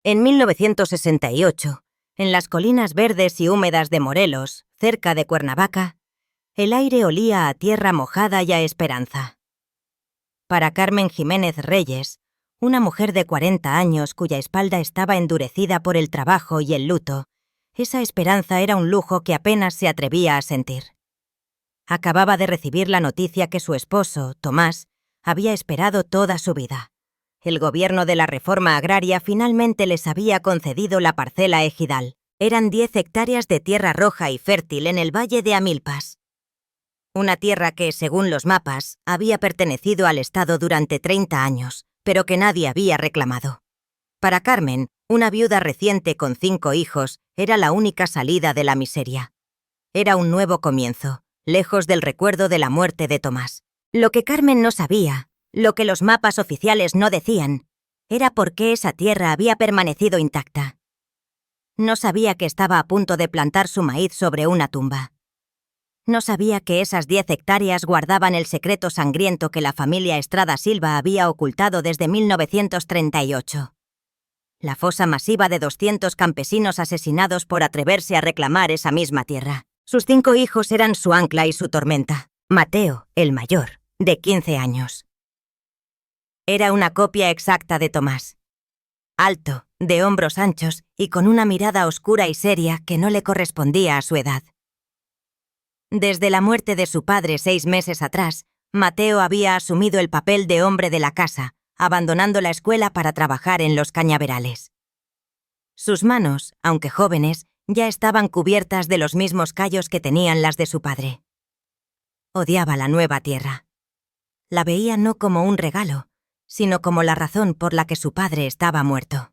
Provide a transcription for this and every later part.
En 1968, en las colinas verdes y húmedas de Morelos, cerca de Cuernavaca, el aire olía a tierra mojada y a esperanza. Para Carmen Jiménez Reyes, una mujer de 40 años cuya espalda estaba endurecida por el trabajo y el luto, esa esperanza era un lujo que apenas se atrevía a sentir. Acababa de recibir la noticia que su esposo, Tomás, había esperado toda su vida. El gobierno de la reforma agraria finalmente les había concedido la parcela ejidal. Eran 10 hectáreas de tierra roja y fértil en el valle de Amilpas. Una tierra que, según los mapas, había pertenecido al Estado durante 30 años, pero que nadie había reclamado. Para Carmen, una viuda reciente con 5 hijos, era la única salida de la miseria. Era un nuevo comienzo, lejos del recuerdo de la muerte de Tomás. Lo que Carmen no sabía, lo que los mapas oficiales no decían, era por qué esa tierra había permanecido intacta. No sabía que estaba a punto de plantar su maíz sobre una tumba. No sabía que esas 10 hectáreas guardaban el secreto sangriento que la familia Estrada Silva había ocultado desde 1938. La fosa masiva de 200 campesinos asesinados por atreverse a reclamar esa misma tierra. Sus 5 hijos eran su ancla y su tormenta. Mateo, el mayor, de 15 años. Era una copia exacta de Tomás. Alto, de hombros anchos y con una mirada oscura y seria que no le correspondía a su edad. Desde la muerte de su padre 6 meses atrás, Mateo había asumido el papel de hombre de la casa, abandonando la escuela para trabajar en los cañaverales. Sus manos, aunque jóvenes, ya estaban cubiertas de los mismos callos que tenían las de su padre. Odiaba la nueva tierra. La veía no como un regalo, sino como la razón por la que su padre estaba muerto.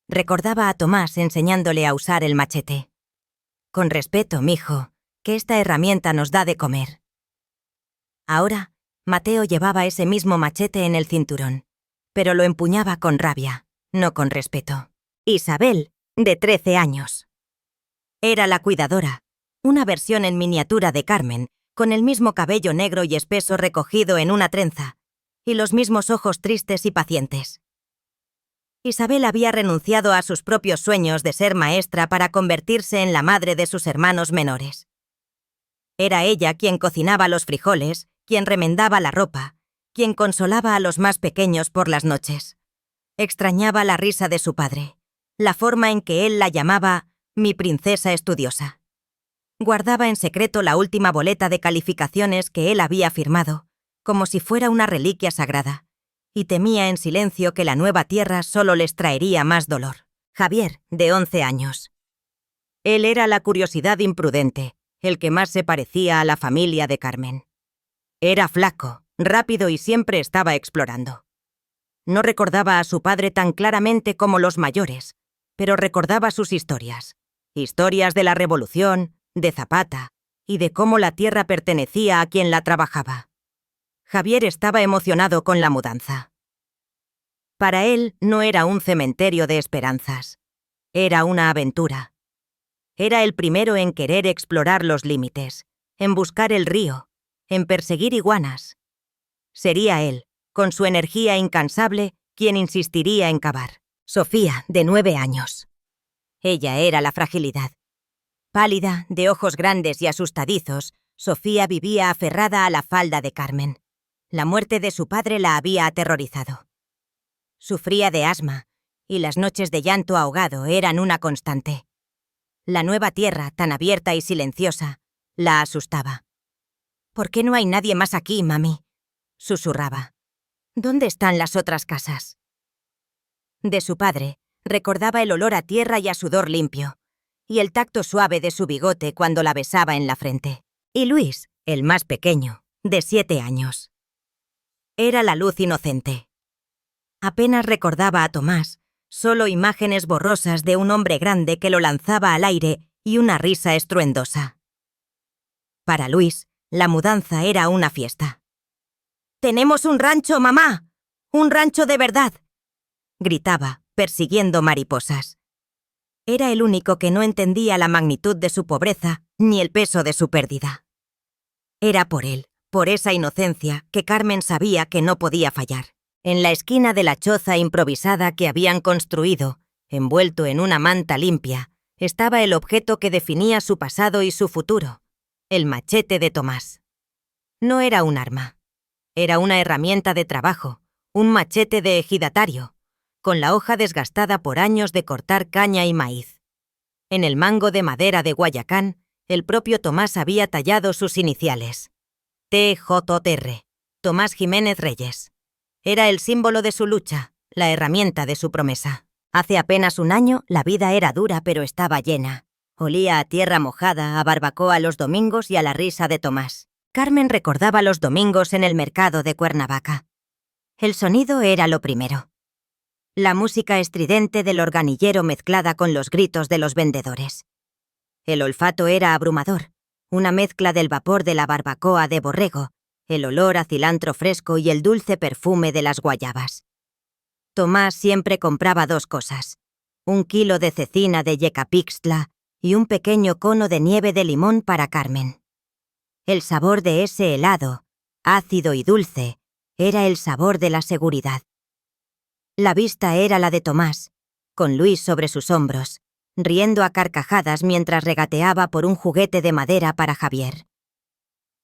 Recordaba a Tomás enseñándole a usar el machete. Con respeto, mijo, que esta herramienta nos da de comer. Ahora, Mateo llevaba ese mismo machete en el cinturón, pero lo empuñaba con rabia, no con respeto. Isabel, de 13 años. Era la cuidadora, una versión en miniatura de Carmen, con el mismo cabello negro y espeso recogido en una trenza, y los mismos ojos tristes y pacientes. Isabel había renunciado a sus propios sueños de ser maestra para convertirse en la madre de sus hermanos menores. Era ella quien cocinaba los frijoles, quien remendaba la ropa, quien consolaba a los más pequeños por las noches. Extrañaba la risa de su padre, la forma en que él la llamaba «mi princesa estudiosa». Guardaba en secreto la última boleta de calificaciones que él había firmado, como si fuera una reliquia sagrada, y temía en silencio que la nueva tierra solo les traería más dolor. Javier, de 11 años. Él era la curiosidad imprudente, el que más se parecía a la familia de Carmen. Era flaco, rápido y siempre estaba explorando. No recordaba a su padre tan claramente como los mayores, pero recordaba sus historias. Historias de la Revolución, de Zapata, y de cómo la tierra pertenecía a quien la trabajaba. Javier estaba emocionado con la mudanza. Para él no era un cementerio de esperanzas. Era una aventura. Era el primero en querer explorar los límites, en buscar el río, en perseguir iguanas. Sería él, con su energía incansable, quien insistiría en cavar. Sofía, de 9 años. Ella era la fragilidad. Pálida, de ojos grandes y asustadizos, Sofía vivía aferrada a la falda de Carmen. La muerte de su padre la había aterrorizado. Sufría de asma, y las noches de llanto ahogado eran una constante. La nueva tierra, tan abierta y silenciosa, la asustaba. «¿Por qué no hay nadie más aquí, mami?», susurraba. «¿Dónde están las otras casas?». De su padre, recordaba el olor a tierra y a sudor limpio, y el tacto suave de su bigote cuando la besaba en la frente. Y Luis, el más pequeño, de 7 años. Era la luz inocente. Apenas recordaba a Tomás, solo imágenes borrosas de un hombre grande que lo lanzaba al aire y una risa estruendosa. Para Luis, la mudanza era una fiesta. «¡Tenemos un rancho, mamá! ¡Un rancho de verdad!», gritaba, persiguiendo mariposas. Era el único que no entendía la magnitud de su pobreza ni el peso de su pérdida. Era por él, por esa inocencia, que Carmen sabía que no podía fallar. En la esquina de la choza improvisada que habían construido, envuelto en una manta limpia, estaba el objeto que definía su pasado y su futuro, el machete de Tomás. No era un arma. Era una herramienta de trabajo, un machete de ejidatario, con la hoja desgastada por años de cortar caña y maíz. En el mango de madera de Guayacán, el propio Tomás había tallado sus iniciales. TJR, Tomás Jiménez Reyes. Era el símbolo de su lucha, la herramienta de su promesa. Hace apenas un año, la vida era dura pero estaba llena. Olía a tierra mojada, a barbacoa los domingos y a la risa de Tomás. Carmen recordaba los domingos en el mercado de Cuernavaca. El sonido era lo primero. La música estridente del organillero mezclada con los gritos de los vendedores. El olfato era abrumador, una mezcla del vapor de la barbacoa de borrego, el olor a cilantro fresco y el dulce perfume de las guayabas. Tomás siempre compraba 2 cosas, 1 kilo de cecina de Yecapixtla y un pequeño cono de nieve de limón para Carmen. El sabor de ese helado, ácido y dulce, era el sabor de la seguridad. La vista era la de Tomás, con Luis sobre sus hombros, riendo a carcajadas mientras regateaba por un juguete de madera para Javier.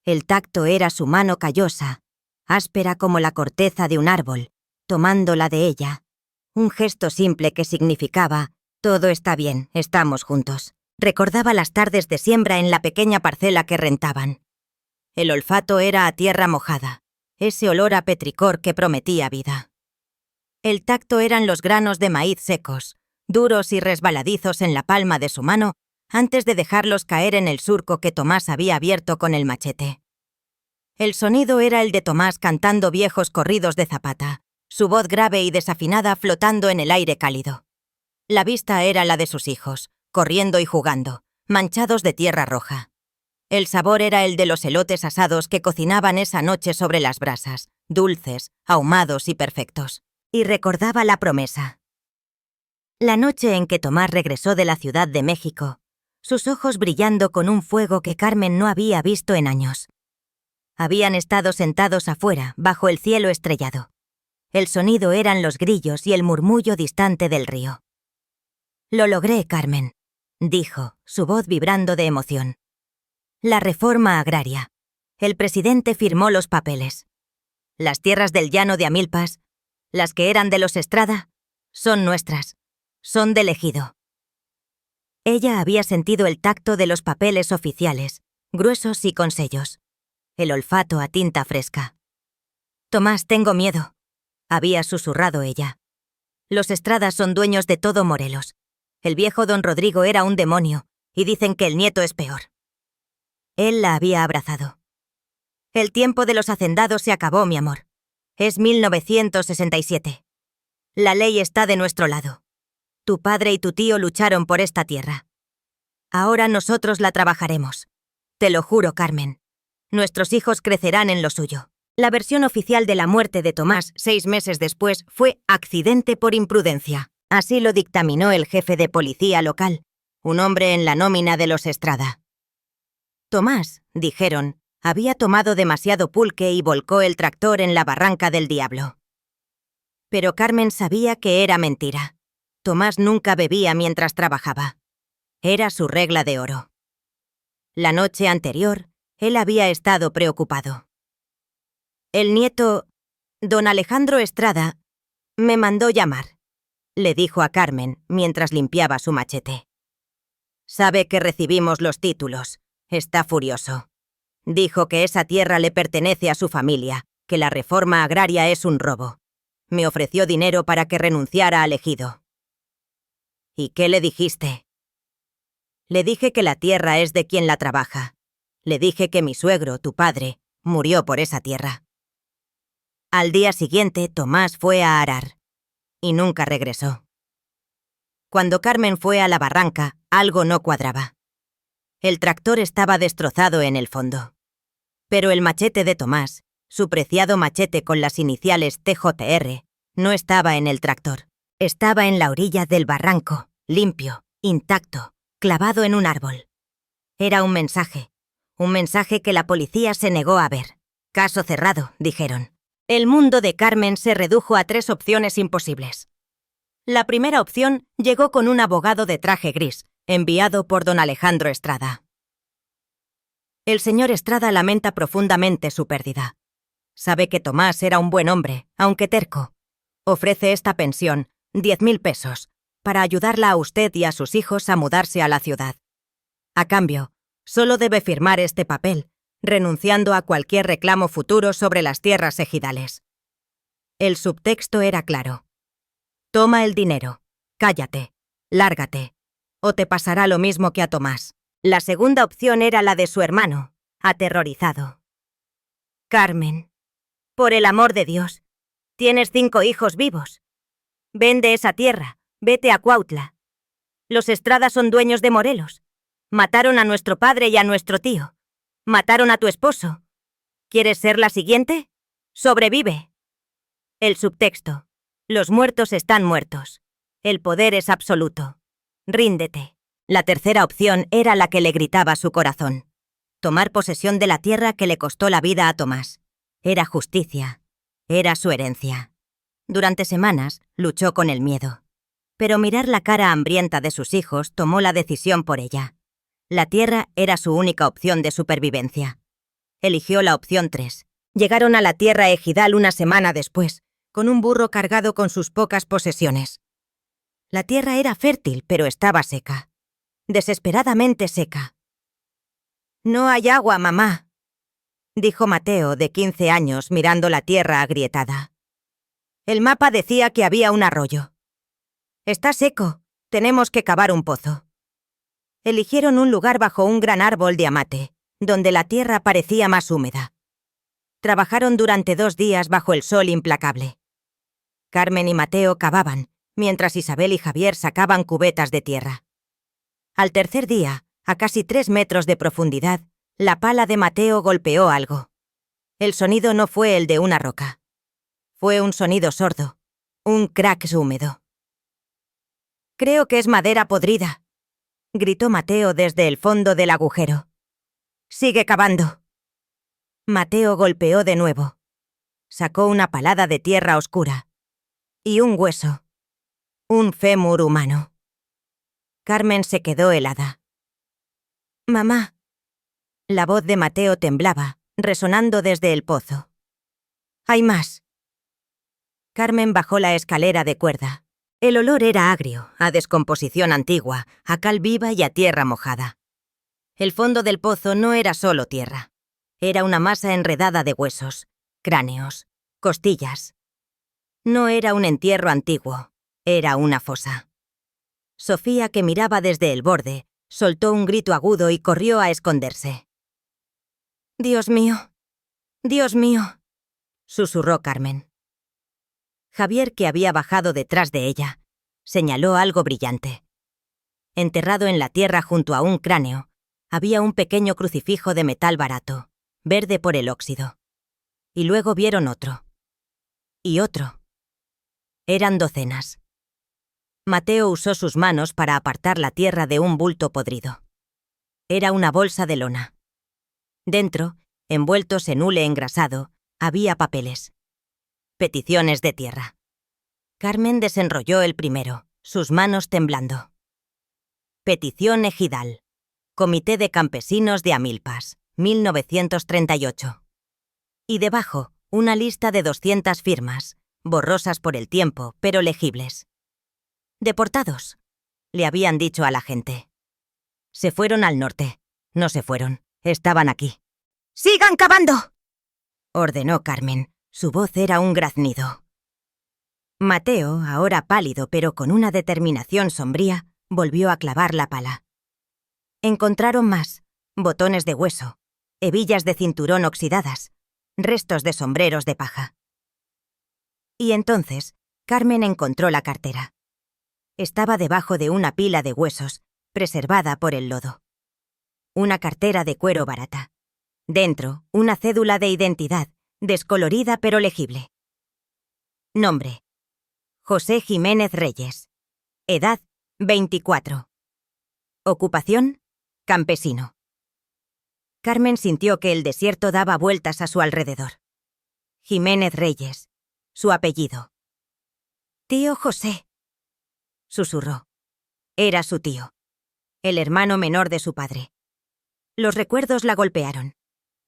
El tacto era su mano callosa, áspera como la corteza de un árbol, tomándola de ella. Un gesto simple que significaba, todo está bien, estamos juntos. Recordaba las tardes de siembra en la pequeña parcela que rentaban. El olfato era a tierra mojada, ese olor a petricor que prometía vida. El tacto eran los granos de maíz secos, duros y resbaladizos en la palma de su mano, antes de dejarlos caer en el surco que Tomás había abierto con el machete. El sonido era el de Tomás cantando viejos corridos de Zapata, su voz grave y desafinada flotando en el aire cálido. La vista era la de sus hijos, corriendo y jugando, manchados de tierra roja. El sabor era el de los elotes asados que cocinaban esa noche sobre las brasas, dulces, ahumados y perfectos. Y recordaba la promesa. La noche en que Tomás regresó de la Ciudad de México, sus ojos brillando con un fuego que Carmen no había visto en años. Habían estado sentados afuera, bajo el cielo estrellado. El sonido eran los grillos y el murmullo distante del río. «Lo logré, Carmen», dijo, su voz vibrando de emoción. «La reforma agraria. El presidente firmó los papeles. Las tierras del llano de Amilpas, las que eran de los Estrada, son nuestras. Son del ejido». Ella había sentido el tacto de los papeles oficiales, gruesos y con sellos. El olfato a tinta fresca. «Tomás, tengo miedo», había susurrado ella. «Los Estrada son dueños de todo Morelos. El viejo don Rodrigo era un demonio, y dicen que el nieto es peor». Él la había abrazado. «El tiempo de los hacendados se acabó, mi amor. Es 1967. La ley está de nuestro lado. Tu padre y tu tío lucharon por esta tierra. Ahora nosotros la trabajaremos. Te lo juro, Carmen. Nuestros hijos crecerán en lo suyo». La versión oficial de la muerte de Tomás 6 meses después fue accidente por imprudencia. Así lo dictaminó el jefe de policía local, un hombre en la nómina de los Estrada. Tomás, dijeron, había tomado demasiado pulque y volcó el tractor en la barranca del Diablo. Pero Carmen sabía que era mentira. Tomás nunca bebía mientras trabajaba. Era su regla de oro. La noche anterior, él había estado preocupado. «El nieto, don Alejandro Estrada, me mandó llamar», le dijo a Carmen mientras limpiaba su machete. «Sabe que recibimos los títulos. Está furioso. Dijo que esa tierra le pertenece a su familia, que la reforma agraria es un robo. Me ofreció dinero para que renunciara al ejido». «¿Y qué le dijiste?» «Le dije que la tierra es de quien la trabaja. Le dije que mi suegro, tu padre, murió por esa tierra». Al día siguiente, Tomás fue a arar. Y nunca regresó. Cuando Carmen fue a la barranca, algo no cuadraba. El tractor estaba destrozado en el fondo. Pero el machete de Tomás, su preciado machete con las iniciales TJR, no estaba en el tractor. Estaba en la orilla del barranco, limpio, intacto, clavado en un árbol. Era un mensaje que la policía se negó a ver. «Caso cerrado», dijeron. El mundo de Carmen se redujo a 3 opciones imposibles. La primera opción llegó con un abogado de traje gris, enviado por don Alejandro Estrada. El señor Estrada lamenta profundamente su pérdida. Sabe que Tomás era un buen hombre, aunque terco. Ofrece esta pensión, 10.000 pesos, para ayudarla a usted y a sus hijos a mudarse a la ciudad. A cambio, solo debe firmar este papel, renunciando a cualquier reclamo futuro sobre las tierras ejidales. El subtexto era claro. Toma el dinero, cállate, lárgate, o te pasará lo mismo que a Tomás. La segunda opción era la de su hermano, aterrorizado. Carmen, por el amor de Dios, tienes 5 hijos vivos. Vende esa tierra, vete a Cuautla. Los Estrada son dueños de Morelos. Mataron a nuestro padre y a nuestro tío. Mataron a tu esposo. ¿Quieres ser la siguiente? Sobrevive. El subtexto. Los muertos están muertos. El poder es absoluto. Ríndete. La tercera opción era la que le gritaba su corazón. Tomar posesión de la tierra que le costó la vida a Tomás. Era justicia. Era su herencia. Durante semanas luchó con el miedo. Pero mirar la cara hambrienta de sus hijos tomó la decisión por ella. La tierra era su única opción de supervivencia. Eligió la opción 3. Llegaron a la tierra ejidal una semana después, con un burro cargado con sus pocas posesiones. La tierra era fértil, pero estaba seca. Desesperadamente seca. «No hay agua, mamá», dijo Mateo, de 15 años, mirando la tierra agrietada. El mapa decía que había un arroyo. «Está seco, tenemos que cavar un pozo». Eligieron un lugar bajo un gran árbol de amate, donde la tierra parecía más húmeda. Trabajaron durante 2 días bajo el sol implacable. Carmen y Mateo cavaban, mientras Isabel y Javier sacaban cubetas de tierra. Al tercer día, a casi 3 metros de profundidad, la pala de Mateo golpeó algo. El sonido no fue el de una roca. Fue un sonido sordo, un crack húmedo. «Creo que es madera podrida», gritó Mateo desde el fondo del agujero. «Sigue cavando». Mateo golpeó de nuevo. Sacó una palada de tierra oscura. Y un hueso. Un fémur humano. Carmen se quedó helada. «Mamá». La voz de Mateo temblaba, resonando desde el pozo. «Hay más». Carmen bajó la escalera de cuerda. El olor era agrio, a descomposición antigua, a cal viva y a tierra mojada. El fondo del pozo no era solo tierra. Era una masa enredada de huesos, cráneos, costillas. No era un entierro antiguo, era una fosa. Sofía, que miraba desde el borde, soltó un grito agudo y corrió a esconderse. «Dios mío, Dios mío», susurró Carmen. Javier, que había bajado detrás de ella, señaló algo brillante. Enterrado en la tierra junto a un cráneo, había un pequeño crucifijo de metal barato, verde por el óxido. Y luego vieron otro. Y otro. Eran docenas. Mateo usó sus manos para apartar la tierra de un bulto podrido. Era una bolsa de lona. Dentro, envueltos en hule engrasado, había papeles. Peticiones de tierra. Carmen desenrolló el primero, sus manos temblando. Petición ejidal. Comité de Campesinos de Amilpas, 1938. Y debajo, una lista de 200 firmas, borrosas por el tiempo, pero legibles. «Deportados», le habían dicho a la gente. «Se fueron al norte». No se fueron, estaban aquí. «¡Sigan cavando!», ordenó Carmen. Su voz era un graznido. Mateo, ahora pálido pero con una determinación sombría, volvió a clavar la pala. Encontraron más, botones de hueso, hebillas de cinturón oxidadas, restos de sombreros de paja. Y entonces, Carmen encontró la cartera. Estaba debajo de una pila de huesos, preservada por el lodo. Una cartera de cuero barata. Dentro, una cédula de identidad, descolorida pero legible. Nombre: José Jiménez Reyes. Edad: 24. Ocupación: campesino. Carmen sintió que el desierto daba vueltas a su alrededor. Jiménez Reyes, su apellido. «Tío José», susurró. Era su tío, el hermano menor de su padre. Los recuerdos la golpearon.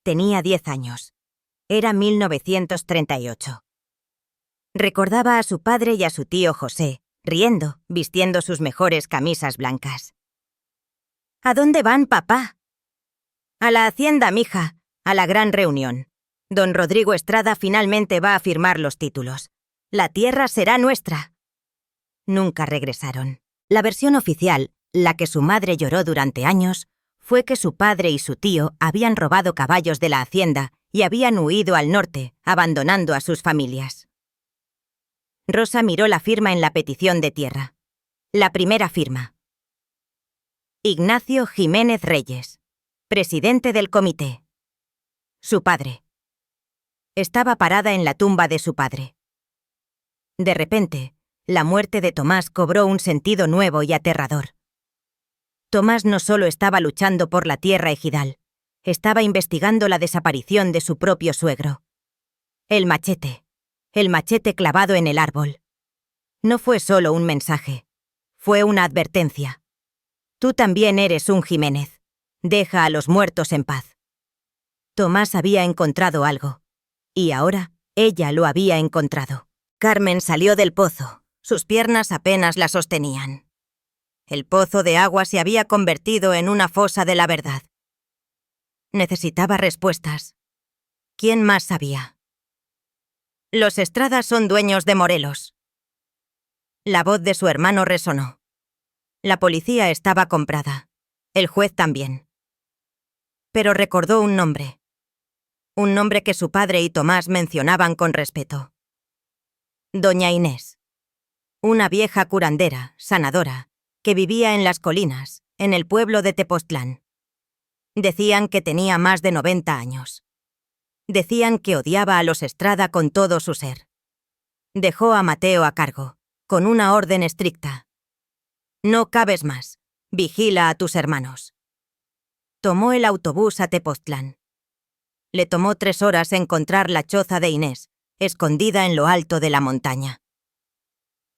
Tenía 10 años. Era 1938. Recordaba a su padre y a su tío José, riendo, vistiendo sus mejores camisas blancas. «¿A dónde van, papá?» «A la hacienda, mija, a la gran reunión. Don Rodrigo Estrada finalmente va a firmar los títulos. La tierra será nuestra». Nunca regresaron. La versión oficial, la que su madre lloró durante años, fue que su padre y su tío habían robado caballos de la hacienda y habían huido al norte, abandonando a sus familias. Rosa miró la firma en la petición de tierra. La primera firma. Ignacio Jiménez Reyes, presidente del comité. Su padre. Estaba parada en la tumba de su padre. De repente, la muerte de Tomás cobró un sentido nuevo y aterrador. Tomás no solo estaba luchando por la tierra ejidal, estaba investigando la desaparición de su propio suegro. El machete clavado en el árbol. No fue solo un mensaje, fue una advertencia. Tú también eres un Jiménez. Deja a los muertos en paz. Tomás había encontrado algo, y ahora ella lo había encontrado. Carmen salió del pozo, sus piernas apenas la sostenían. El pozo de agua se había convertido en una fosa de la verdad. Necesitaba respuestas. ¿Quién más sabía? Los Estrada son dueños de Morelos. La voz de su hermano resonó. La policía estaba comprada. El juez también. Pero recordó un nombre. Un nombre que su padre y Tomás mencionaban con respeto. Doña Inés. Una vieja curandera, sanadora, que vivía en las colinas, en el pueblo de Tepoztlán. Decían que tenía más de 90 años. Decían que odiaba a los Estrada con todo su ser. Dejó a Mateo a cargo, con una orden estricta. No cabes más. Vigila a tus hermanos. Tomó el autobús a Tepoztlán. Le tomó 3 horas encontrar la choza de Inés, escondida en lo alto de la montaña.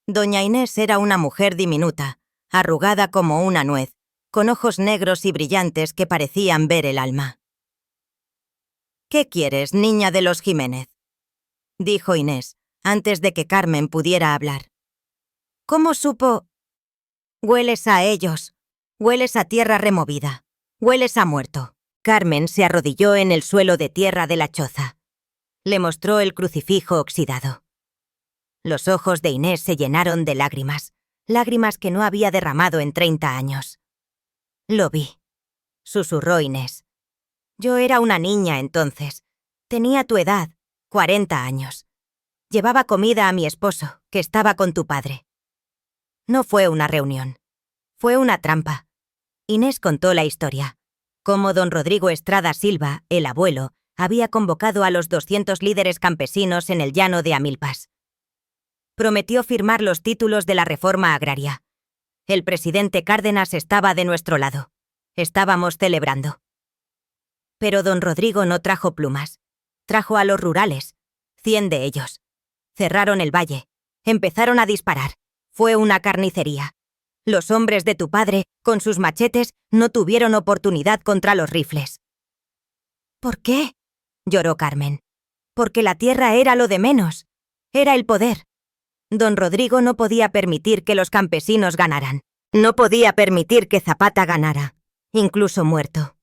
Doña Inés era una mujer diminuta, arrugada como una nuez, con ojos negros y brillantes que parecían ver el alma. «¿Qué quieres, niña de los Jiménez?», dijo Inés, antes de que Carmen pudiera hablar. «¿Cómo supo...?» «Hueles a ellos. Hueles a tierra removida. Hueles a muerto». Carmen se arrodilló en el suelo de tierra de la choza. Le mostró el crucifijo oxidado. Los ojos de Inés se llenaron de lágrimas, lágrimas que no había derramado en 30 años. «Lo vi», susurró Inés. «Yo era una niña entonces. Tenía tu edad, 40 años. Llevaba comida a mi esposo, que estaba con tu padre. No fue una reunión. Fue una trampa». Inés contó la historia. Cómo don Rodrigo Estrada Silva, el abuelo, había convocado a los 200 líderes campesinos en el llano de Amilpas. Prometió firmar los títulos de la reforma agraria. El presidente Cárdenas estaba de nuestro lado. Estábamos celebrando. Pero don Rodrigo no trajo plumas. Trajo a los rurales, 100 de ellos. Cerraron el valle. Empezaron a disparar. Fue una carnicería. Los hombres de tu padre, con sus machetes, no tuvieron oportunidad contra los rifles. «¿Por qué?», lloró Carmen. «Porque la tierra era lo de menos. Era el poder. Don Rodrigo no podía permitir que los campesinos ganaran. No podía permitir que Zapata ganara, incluso muerto».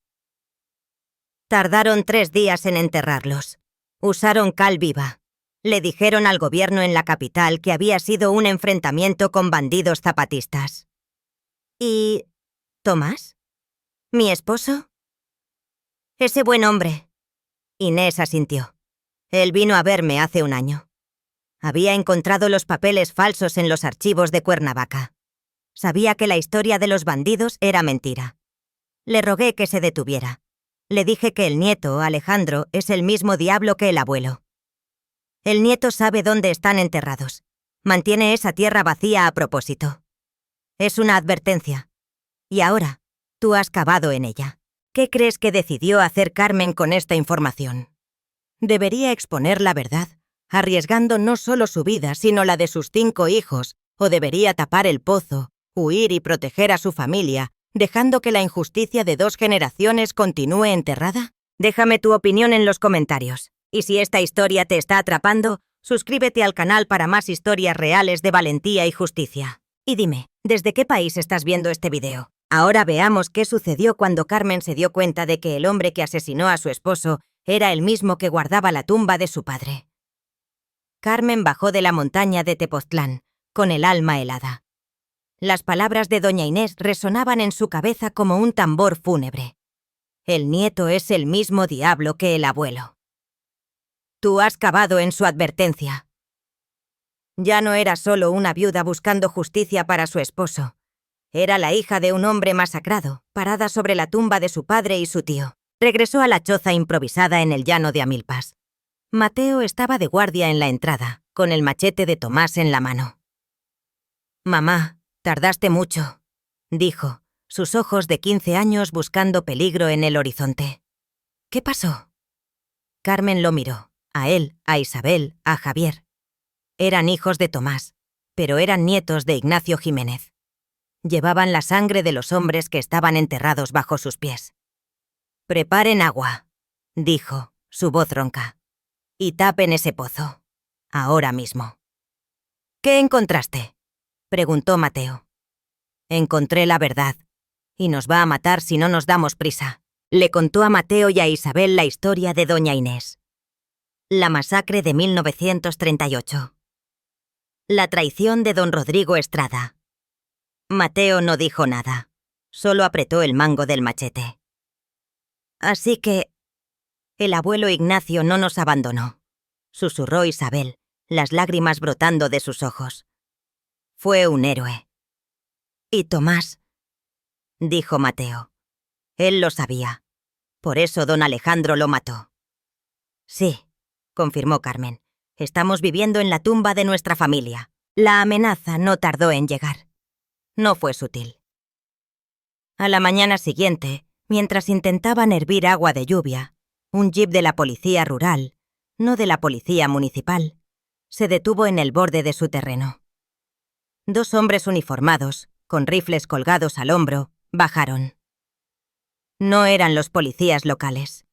Tardaron 3 días en enterrarlos. Usaron cal viva. Le dijeron al gobierno en la capital que había sido un enfrentamiento con bandidos zapatistas. «¿Y Tomás? ¿Mi esposo?» «Ese buen hombre». Inés asintió. «Él vino a verme hace 1 año. Había encontrado los papeles falsos en los archivos de Cuernavaca. Sabía que la historia de los bandidos era mentira. Le rogué que se detuviera. Le dije que el nieto, Alejandro, es el mismo diablo que el abuelo. El nieto sabe dónde están enterrados. Mantiene esa tierra vacía a propósito. Es una advertencia. Y ahora, tú has cavado en ella. ¿Qué crees que decidió hacer Carmen con esta información? Debería exponer la verdad, arriesgando no solo su vida, sino la de sus 5 hijos, o debería tapar el pozo, huir y proteger a su familia, dejando que la injusticia de 2 generaciones continúe enterrada. Déjame tu opinión en los comentarios. Y si esta historia te está atrapando, suscríbete al canal para más historias reales de valentía y justicia. Y dime, ¿desde qué país estás viendo este video? Ahora veamos qué sucedió cuando Carmen se dio cuenta de que el hombre que asesinó a su esposo era el mismo que guardaba la tumba de su padre. Carmen bajó de la montaña de Tepoztlán, con el alma helada. Las palabras de doña Inés resonaban en su cabeza como un tambor fúnebre. El nieto es el mismo diablo que el abuelo. Tú has cavado en su advertencia. Ya no era solo una viuda buscando justicia para su esposo. Era la hija de un hombre masacrado, parada sobre la tumba de su padre y su tío. Regresó a la choza improvisada en el llano de Amilpas. Mateo estaba de guardia en la entrada, con el machete de Tomás en la mano. «Mamá, tardaste mucho», dijo, sus ojos de 15 años buscando peligro en el horizonte. «¿Qué pasó?» Carmen lo miró, a él, a Isabel, a Javier. Eran hijos de Tomás, pero eran nietos de Ignacio Jiménez. Llevaban la sangre de los hombres que estaban enterrados bajo sus pies. «Preparen agua», dijo, su voz ronca, «y tapen ese pozo. Ahora mismo». «¿Qué encontraste?», preguntó Mateo. «Encontré la verdad, y nos va a matar si no nos damos prisa», le contó a Mateo y a Isabel la historia de doña Inés. La masacre de 1938. La traición de don Rodrigo Estrada. Mateo no dijo nada, solo apretó el mango del machete. «Así que el abuelo Ignacio no nos abandonó», susurró Isabel, las lágrimas brotando de sus ojos. «Fue un héroe». «¿Y Tomás?», dijo Mateo. Él lo sabía. Por eso don Alejandro lo mató. «Sí», confirmó Carmen. «Estamos viviendo en la tumba de nuestra familia». La amenaza no tardó en llegar. No fue sutil. A la mañana siguiente, mientras intentaban hervir agua de lluvia, un jeep de la policía rural, no de la policía municipal, se detuvo en el borde de su terreno. 2 hombres uniformados, con rifles colgados al hombro, bajaron. No eran los policías locales.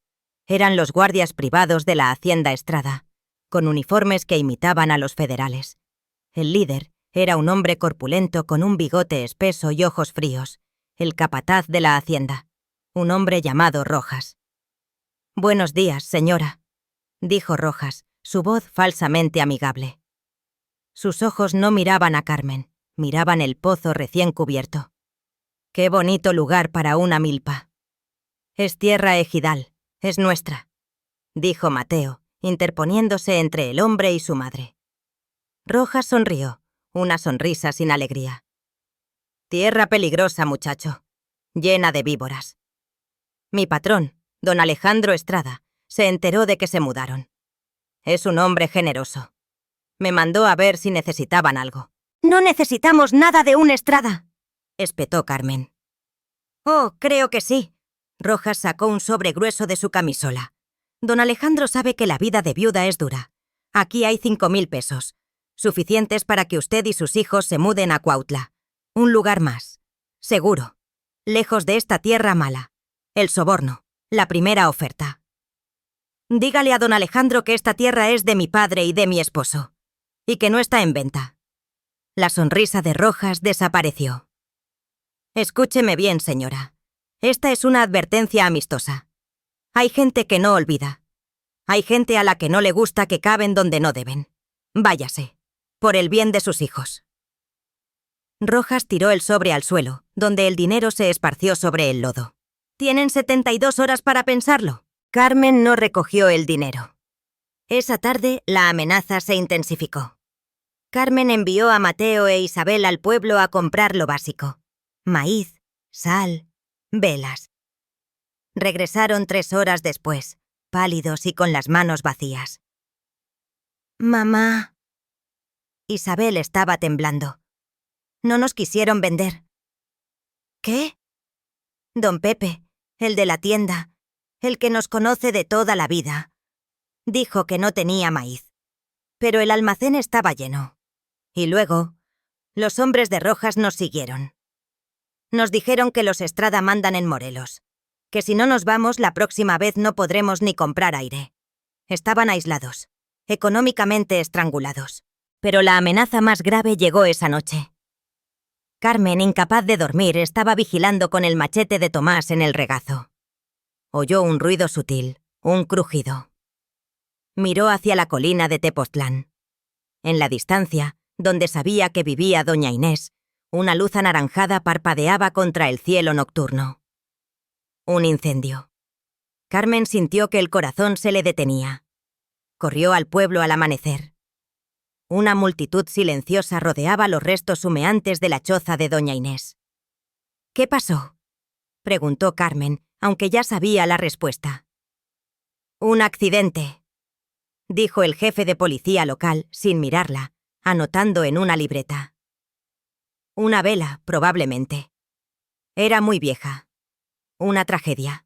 Eran los guardias privados de la Hacienda Estrada, con uniformes que imitaban a los federales. El líder era un hombre corpulento con un bigote espeso y ojos fríos, el capataz de la hacienda, un hombre llamado Rojas. «Buenos días, señora», dijo Rojas, su voz falsamente amigable. Sus ojos no miraban a Carmen, miraban el pozo recién cubierto. «Qué bonito lugar para una milpa». «Es tierra ejidal, es nuestra», dijo Mateo, interponiéndose entre el hombre y su madre. Rojas sonrió, una sonrisa sin alegría. «Tierra peligrosa, muchacho, llena de víboras. Mi patrón, don Alejandro Estrada, se enteró de que se mudaron. Es un hombre generoso. Me mandó a ver si necesitaban algo». «No necesitamos nada de un Estrada», espetó Carmen. «Oh, creo que sí». Rojas sacó un sobre grueso de su camisola. «Don Alejandro sabe que la vida de viuda es dura. Aquí hay 5.000 pesos. Suficientes para que usted y sus hijos se muden a Cuautla. Un lugar más. Seguro. Lejos de esta tierra mala. El soborno. La primera oferta. Dígale a don Alejandro que esta tierra es de mi padre y de mi esposo. Y que no está en venta». La sonrisa de Rojas desapareció. «Escúcheme bien, señora. Esta es una advertencia amistosa. Hay gente que no olvida. Hay gente a la que no le gusta que caben donde no deben. Váyase. Por el bien de sus hijos». Rojas tiró el sobre al suelo, donde el dinero se esparció sobre el lodo. «Tienen 72 horas para pensarlo». Carmen no recogió el dinero. Esa tarde, la amenaza se intensificó. Carmen envió a Mateo e Isabel al pueblo a comprar lo básico: maíz, sal, velas. Regresaron 3 horas después, pálidos y con las manos vacías. «Mamá». Isabel estaba temblando. «No nos quisieron vender». «¿Qué?». «Don Pepe, el de la tienda, el que nos conoce de toda la vida. Dijo que no tenía maíz. Pero el almacén estaba lleno. Y luego, los hombres de Rojas nos siguieron. Nos dijeron que los Estrada mandan en Morelos, que si no nos vamos la próxima vez no podremos ni comprar aire. Estaban aislados, económicamente estrangulados. Pero la amenaza más grave llegó esa noche. Carmen, incapaz de dormir, estaba vigilando con el machete de Tomás en el regazo. Oyó un ruido sutil, un crujido. Miró hacia la colina de Tepoztlán. En la distancia, donde sabía que vivía doña Inés, una luz anaranjada parpadeaba contra el cielo nocturno. Un incendio. Carmen sintió que el corazón se le detenía. Corrió al pueblo al amanecer. Una multitud silenciosa rodeaba los restos humeantes de la choza de doña Inés. «¿Qué pasó?», preguntó Carmen, aunque ya sabía la respuesta. «Un accidente», dijo el jefe de policía local, sin mirarla, anotando en una libreta. Una vela, probablemente. Era muy vieja. Una tragedia.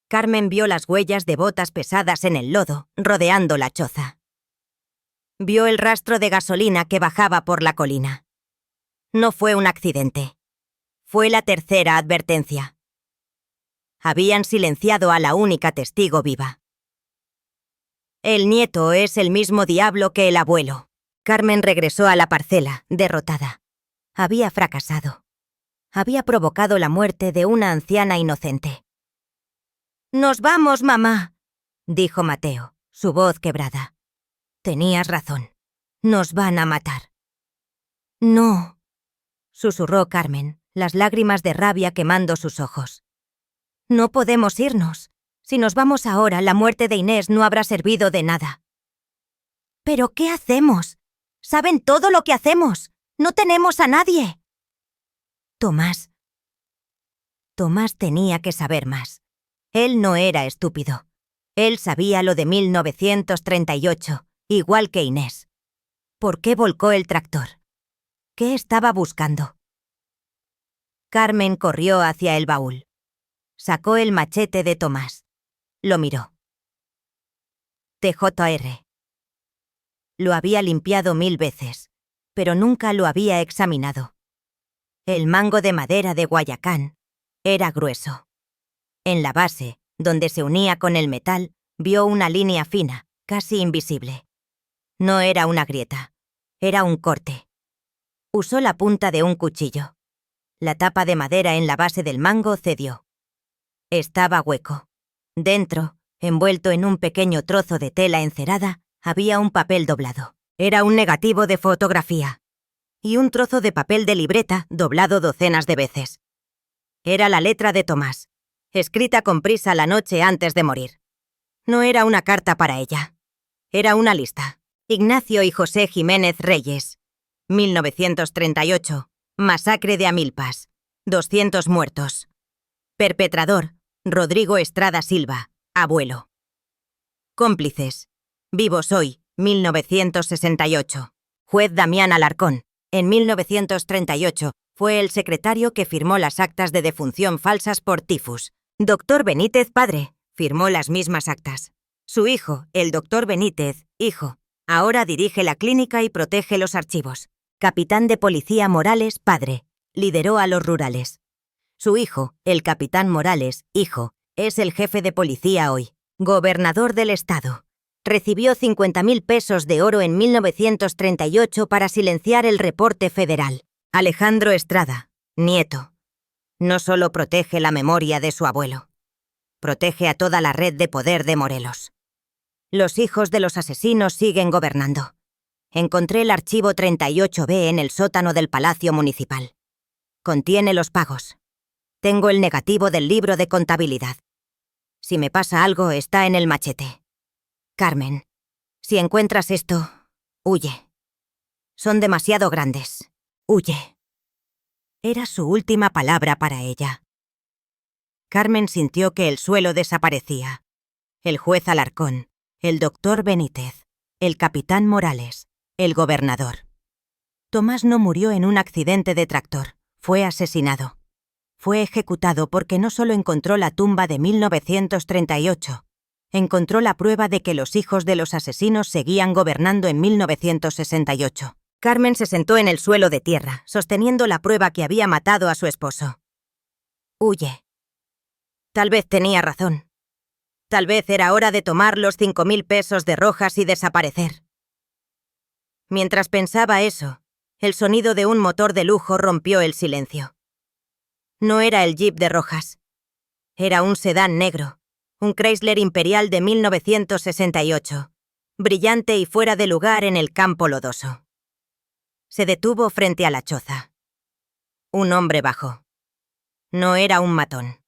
Carmen vio las huellas de botas pesadas en el lodo, rodeando la choza. Vio el rastro de gasolina que bajaba por la colina. No fue un accidente. Fue la tercera advertencia. Habían silenciado a la única testigo viva. El nieto es el mismo diablo que el abuelo. Carmen regresó a la parcela, derrotada. Había fracasado. Había provocado la muerte de una anciana inocente. «Nos vamos, mamá», dijo Mateo, su voz quebrada. «Tenías razón. Nos van a matar». «No», susurró Carmen, las lágrimas de rabia quemando sus ojos. «No podemos irnos. Si nos vamos ahora, la muerte de Inés no habrá servido de nada». «¿Pero qué hacemos? Saben todo lo que hacemos. No tenemos a nadie». Tomás tenía que saber más. Él no era estúpido. Él sabía lo de 1938, igual que Inés. ¿Por qué volcó el tractor? ¿Qué estaba buscando? Carmen corrió hacia el baúl. Sacó el machete de Tomás. Lo miró. TJR. Lo había limpiado 1000 veces, pero nunca lo había examinado. El mango de madera de Guayacán era grueso. En la base, donde se unía con el metal, vio una línea fina, casi invisible. No era una grieta, era un corte. Usó la punta de un cuchillo. La tapa de madera en la base del mango cedió. Estaba hueco. Dentro, envuelto en un pequeño trozo de tela encerada, había un papel doblado. Era un negativo de fotografía. Y un trozo de papel de libreta doblado docenas de veces. Era la letra de Tomás, escrita con prisa la noche antes de morir. No era una carta para ella. Era una lista. Ignacio y José Jiménez Reyes. 1938. Masacre de Amilpas. 200 muertos. Perpetrador, Rodrigo Estrada Silva, abuelo. Cómplices. Vivos hoy, 1968. Juez Damián Alarcón. En 1938 fue el secretario que firmó las actas de defunción falsas por tifus. Doctor Benítez padre, firmó las mismas actas. Su hijo, el doctor Benítez, hijo, ahora dirige la clínica y protege los archivos. Capitán de policía Morales padre, lideró a los rurales. Su hijo, el capitán Morales, hijo, es el jefe de policía hoy, gobernador del estado. Recibió 50.000 pesos de oro en 1938 para silenciar el reporte federal. Alejandro Estrada, nieto. No solo protege la memoria de su abuelo, protege a toda la red de poder de Morelos. Los hijos de los asesinos siguen gobernando. Encontré el archivo 38B en el sótano del Palacio Municipal. Contiene los pagos. Tengo el negativo del libro de contabilidad. Si me pasa algo, está en el machete. Carmen, si encuentras esto, huye. Son demasiado grandes. Huye. Era su última palabra para ella. Carmen sintió que el suelo desaparecía. El juez Alarcón, el doctor Benítez, el capitán Morales, el gobernador. Tomás no murió en un accidente de tractor, fue asesinado. Fue ejecutado porque no solo encontró la tumba de 1938, encontró la prueba de que los hijos de los asesinos seguían gobernando en 1968. Carmen se sentó en el suelo de tierra, sosteniendo la prueba que había matado a su esposo. Huye. Tal vez tenía razón. Tal vez era hora de tomar los 5.000 pesos de Rojas y desaparecer. Mientras pensaba eso, el sonido de un motor de lujo rompió el silencio. No era el Jeep de Rojas. Era un sedán negro, un Chrysler Imperial de 1968, brillante y fuera de lugar en el campo lodoso. Se detuvo frente a la choza. Un hombre bajó. No era un matón.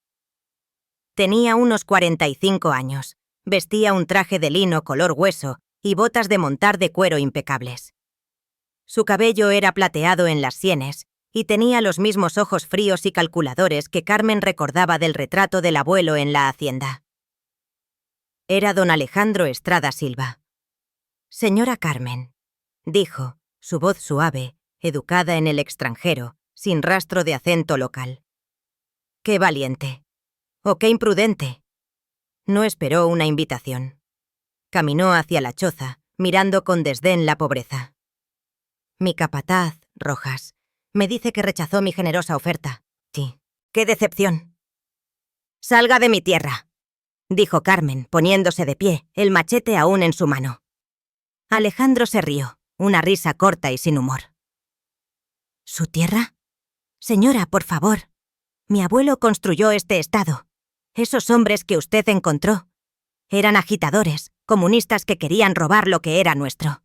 Tenía unos 45 años, vestía un traje de lino color hueso y botas de montar de cuero impecables. Su cabello era plateado en las sienes y tenía los mismos ojos fríos y calculadores que Carmen recordaba del retrato del abuelo en la hacienda. Era don Alejandro Estrada Silva. «Señora Carmen», dijo, su voz suave, educada en el extranjero, sin rastro de acento local. «Qué valiente. ¡Oh, qué imprudente!». No esperó una invitación. Caminó hacia la choza, mirando con desdén la pobreza. «Mi capataz, Rojas, me dice que rechazó mi generosa oferta. Sí. ¡Qué decepción!». «Salga de mi tierra», dijo Carmen, poniéndose de pie, el machete aún en su mano. Alejandro se rió, una risa corta y sin humor. «¿Su tierra? Señora, por favor. Mi abuelo construyó este estado. Esos hombres que usted encontró eran agitadores, comunistas que querían robar lo que era nuestro.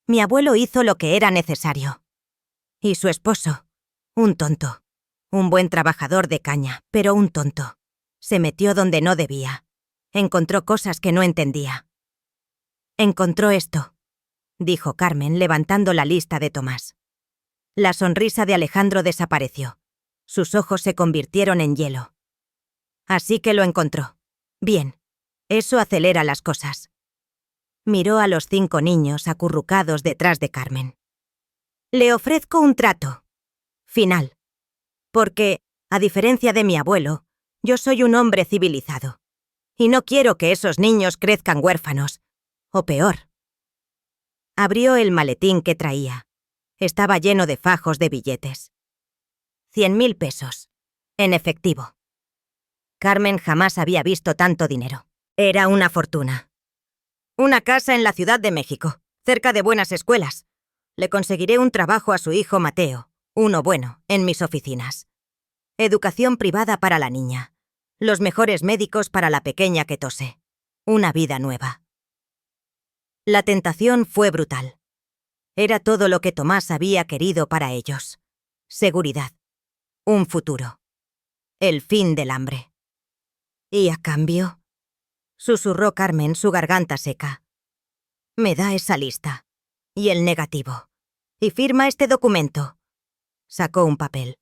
Mi abuelo hizo lo que era necesario. Y su esposo, un tonto. Un buen trabajador de caña, pero un tonto. Se metió donde no debía. Encontró cosas que no entendía». «Encontró esto», dijo Carmen, levantando la lista de Tomás. La sonrisa de Alejandro desapareció. Sus ojos se convirtieron en hielo. «Así que lo encontró. Bien. Eso acelera las cosas». Miró a los 5 niños acurrucados detrás de Carmen. «Le ofrezco un trato. Final. Porque, a diferencia de mi abuelo, yo soy un hombre civilizado. Y no quiero que esos niños crezcan huérfanos. O peor». Abrió el maletín que traía. Estaba lleno de fajos de billetes. 100.000 pesos. En efectivo. Carmen jamás había visto tanto dinero. Era una fortuna. «Una casa en la Ciudad de México, cerca de buenas escuelas. Le conseguiré un trabajo a su hijo Mateo, uno bueno, en mis oficinas. Educación privada para la niña. Los mejores médicos para la pequeña que tose. Una vida nueva». La tentación fue brutal. Era todo lo que Tomás había querido para ellos. Seguridad. Un futuro. El fin del hambre. «¿Y a cambio?», susurró Carmen, su garganta seca. «Me da esa lista. Y el negativo. Y firma este documento». Sacó un papel.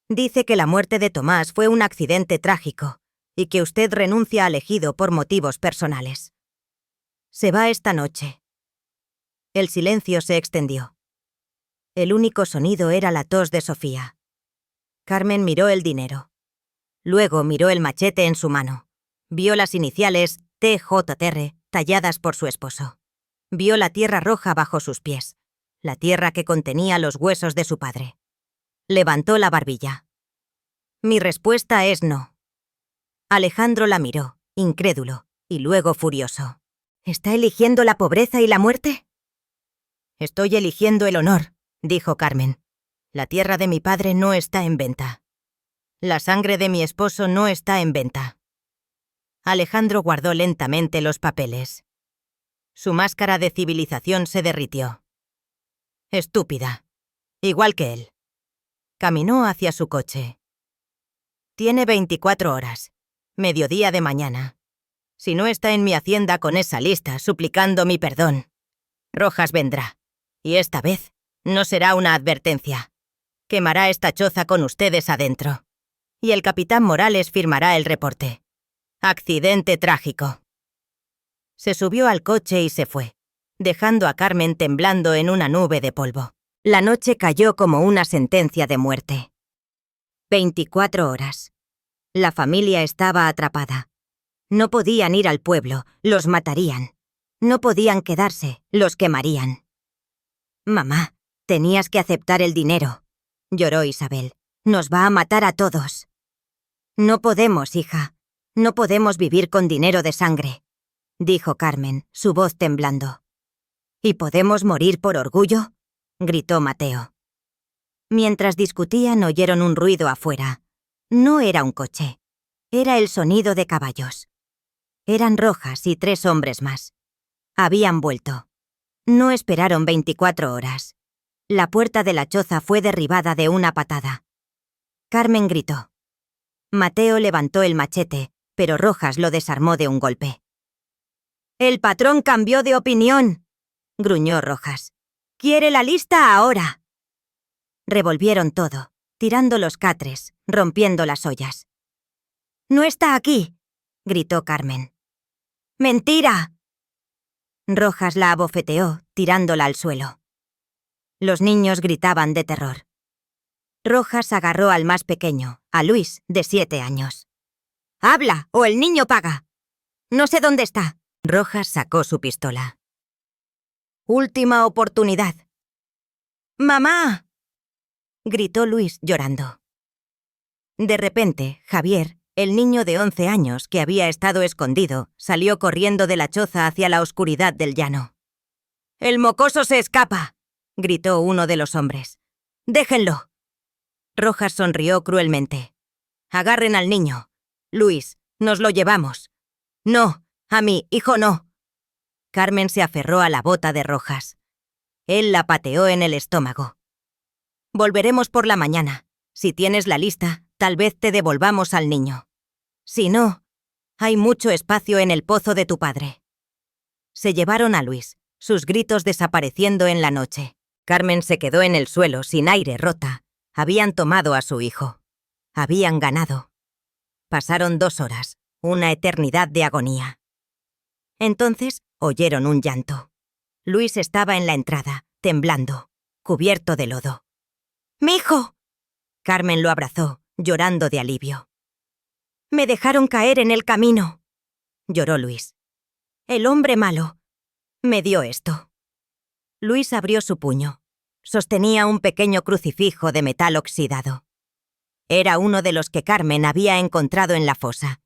«Dice que la muerte de Tomás fue un accidente trágico y que usted renuncia al ejido por motivos personales. Se va esta noche». El silencio se extendió. El único sonido era la tos de Sofía. Carmen miró el dinero. Luego miró el machete en su mano. Vio las iniciales TJR talladas por su esposo. Vio la tierra roja bajo sus pies, la tierra que contenía los huesos de su padre. Levantó la barbilla. «Mi respuesta es no». Alejandro la miró, incrédulo, y luego furioso. «¿Está eligiendo la pobreza y la muerte?». «Estoy eligiendo el honor», dijo Carmen. «La tierra de mi padre no está en venta. La sangre de mi esposo no está en venta». Alejandro guardó lentamente los papeles. Su máscara de civilización se derritió. «Estúpida. Igual que él». Caminó hacia su coche. «Tiene 24 horas. Mediodía de mañana. Si no está en mi hacienda con esa lista suplicando mi perdón, Rojas vendrá. Y esta vez no será una advertencia. Quemará esta choza con ustedes adentro. Y el capitán Morales firmará el reporte. Accidente trágico». Se subió al coche y se fue, dejando a Carmen temblando en una nube de polvo. La noche cayó como una sentencia de muerte. 24 horas. La familia estaba atrapada. No podían ir al pueblo, los matarían. No podían quedarse, los quemarían. Mamá, tenías que aceptar el dinero, lloró Isabel. Nos va a matar a todos. No podemos, hija. No podemos vivir con dinero de sangre, dijo Carmen, su voz temblando. ¿Y podemos morir por orgullo?, gritó Mateo. Mientras discutían, oyeron un ruido afuera. No era un coche. Era el sonido de caballos. Eran Rojas y 3 hombres más. Habían vuelto. No esperaron 24 horas. La puerta de la choza fue derribada de una patada. Carmen gritó. Mateo levantó el machete, pero Rojas lo desarmó de un golpe. «El patrón cambió de opinión», gruñó Rojas. «Quiere la lista ahora». Revolvieron todo, tirando los catres, rompiendo las ollas. «No está aquí», gritó Carmen. «¡Mentira!». Rojas la abofeteó, tirándola al suelo. Los niños gritaban de terror. Rojas agarró al más pequeño, a Luis, de 7 años. «¡Habla, o el niño paga! No sé dónde está». Rojas sacó su pistola. «Última oportunidad». «¡Mamá!», gritó Luis llorando. De repente, Javier, el niño de 11 años que había estado escondido, salió corriendo de la choza hacia la oscuridad del llano. «¡El mocoso se escapa!», gritó uno de los hombres. «¡Déjenlo!». Rojas sonrió cruelmente. «Agarren al niño. Luis, nos lo llevamos». «No, a mi hijo no». Carmen se aferró a la bota de Rojas. Él la pateó en el estómago. «Volveremos por la mañana. Si tienes la lista, tal vez te devolvamos al niño. Si no, hay mucho espacio en el pozo de tu padre». Se llevaron a Luis, sus gritos desapareciendo en la noche. Carmen se quedó en el suelo, sin aire, rota. Habían tomado a su hijo. Habían ganado. Pasaron 2 horas, una eternidad de agonía. Entonces oyeron un llanto. Luis estaba en la entrada, temblando, cubierto de lodo. «¡Mi hijo!». Carmen lo abrazó, llorando de alivio. «Me dejaron caer en el camino», lloró Luis. «El hombre malo me dio esto». Luis abrió su puño. Sostenía un pequeño crucifijo de metal oxidado. Era uno de los que Carmen había encontrado en la fosa,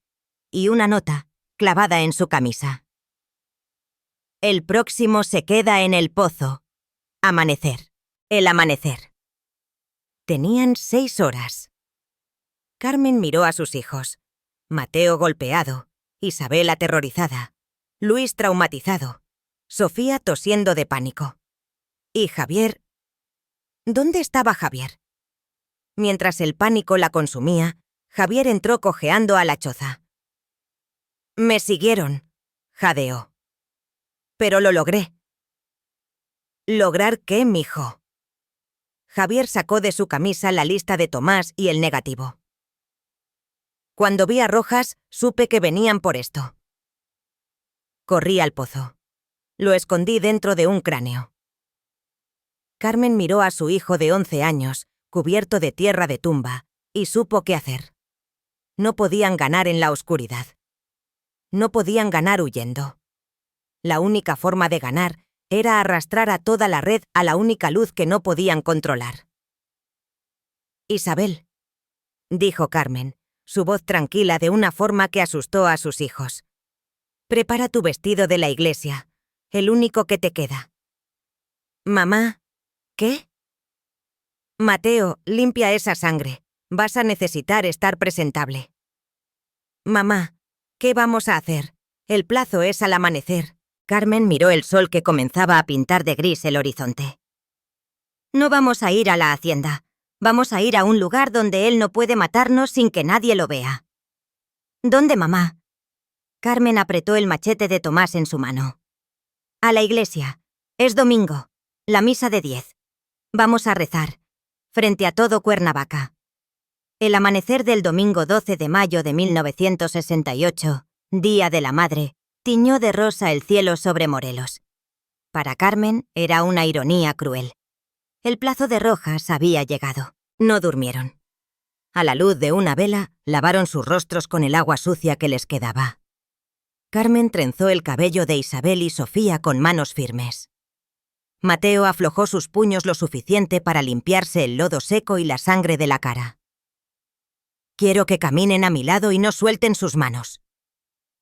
y una nota clavada en su camisa. «El próximo se queda en el pozo. Amanecer. El amanecer». Tenían 6 horas. Carmen miró a sus hijos. Mateo golpeado, Isabel aterrorizada, Luis traumatizado, Sofía tosiendo de pánico. Y Javier... ¿Dónde estaba Javier? Mientras el pánico la consumía, Javier entró cojeando a la choza. «Me siguieron», jadeó. «Pero lo logré». «¿Lograr qué, mijo?». Javier sacó de su camisa la lista de Tomás y el negativo. «Cuando vi a Rojas, supe que venían por esto». Corrí al pozo. Lo escondí dentro de un cráneo. Carmen miró a su hijo de 11 años, cubierto de tierra de tumba, y supo qué hacer. No podían ganar en la oscuridad. No podían ganar huyendo. La única forma de ganar era arrastrar a toda la red a la única luz que no podían controlar. «Isabel», dijo Carmen, su voz tranquila de una forma que asustó a sus hijos. «Prepara tu vestido de la iglesia, el único que te queda». «Mamá». «¿Qué?». «Mateo, limpia esa sangre. Vas a necesitar estar presentable». «Mamá, ¿qué vamos a hacer? El plazo es al amanecer». Carmen miró el sol que comenzaba a pintar de gris el horizonte. «No vamos a ir a la hacienda. Vamos a ir a un lugar donde él no puede matarnos sin que nadie lo vea». «¿Dónde, mamá?». Carmen apretó el machete de Tomás en su mano. «A la iglesia. Es domingo. La misa de 10. Vamos a rezar. Frente a todo Cuernavaca». El amanecer del domingo 12 de mayo de 1968, Día de la Madre, tiñó de rosa el cielo sobre Morelos. Para Carmen era una ironía cruel. El plazo de Rojas había llegado. No durmieron. A la luz de una vela, lavaron sus rostros con el agua sucia que les quedaba. Carmen trenzó el cabello de Isabel y Sofía con manos firmes. Mateo aflojó sus puños lo suficiente para limpiarse el lodo seco y la sangre de la cara. «Quiero que caminen a mi lado y no suelten sus manos»,